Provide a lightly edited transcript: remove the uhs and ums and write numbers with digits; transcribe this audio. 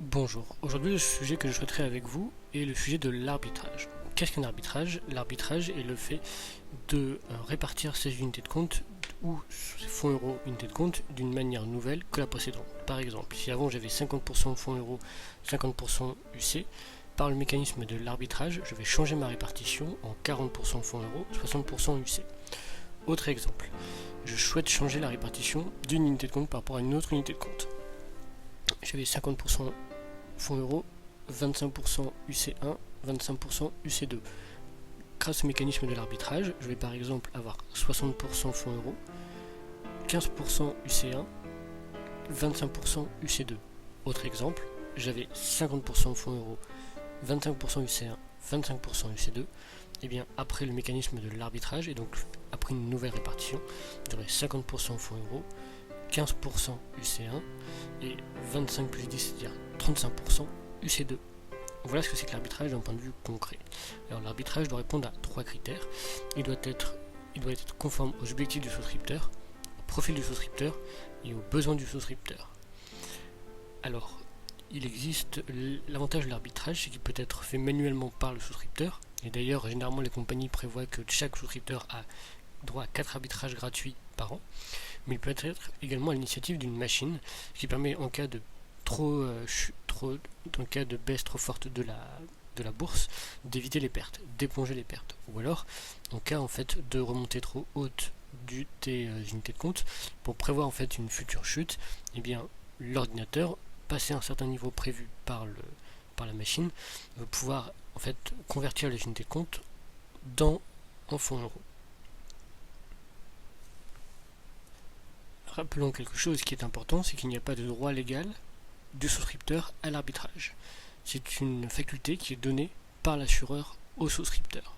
Bonjour, aujourd'hui le sujet que je souhaiterais avec vous est le sujet de l'arbitrage. Qu'est-ce qu'un arbitrage? L'arbitrage est le fait de répartir ses unités de compte ou ses fonds euros unités de compte d'une manière nouvelle que la précédente. Par exemple, si avant j'avais 50% fonds euros, 50% UC, par le mécanisme de l'arbitrage, je vais changer ma répartition en 40% fonds euros, 60% UC. Autre exemple, je souhaite changer la répartition d'une unité de compte par rapport à une autre unité de compte. J'avais 50% fonds euros, 25% UC1, 25% UC2. Grâce au mécanisme de l'arbitrage, je vais par exemple avoir 60% fonds euros, 15% UC1, 25% UC2. Autre exemple, j'avais 50% fonds euros, 25% UC1, 25% UC2. Et bien après le mécanisme de l'arbitrage, et donc après une nouvelle répartition, j'aurai 50% fonds euros, 15% UC1 et 25 plus 10, c'est-à-dire 35% UC2. Voilà ce que c'est que l'arbitrage d'un point de vue concret. Alors l'arbitrage doit répondre à trois critères. Il doit être conforme aux objectifs du souscripteur, au profil du souscripteur et aux besoins du souscripteur. Alors, il existe l'avantage de l'arbitrage, c'est qu'il peut être fait manuellement par le souscripteur. Et d'ailleurs, généralement, les compagnies prévoient que chaque souscripteur a droit à 4 arbitrages gratuits par an. Mais il peut être également à l'initiative d'une machine, ce qui permet en cas de dans le cas de baisse trop forte de la bourse, d'éviter les pertes, d'éponger les pertes. Ou alors, en cas de remontée trop haute des unités de compte, pour prévoir en fait une future chute, eh bien l'ordinateur, passé un certain niveau prévu par la machine, va pouvoir en fait convertir les unités de compte en fonds euros. Rappelons quelque chose qui est important, c'est qu'il n'y a pas de droit légal du souscripteur à l'arbitrage. C'est une faculté qui est donnée par l'assureur au souscripteur.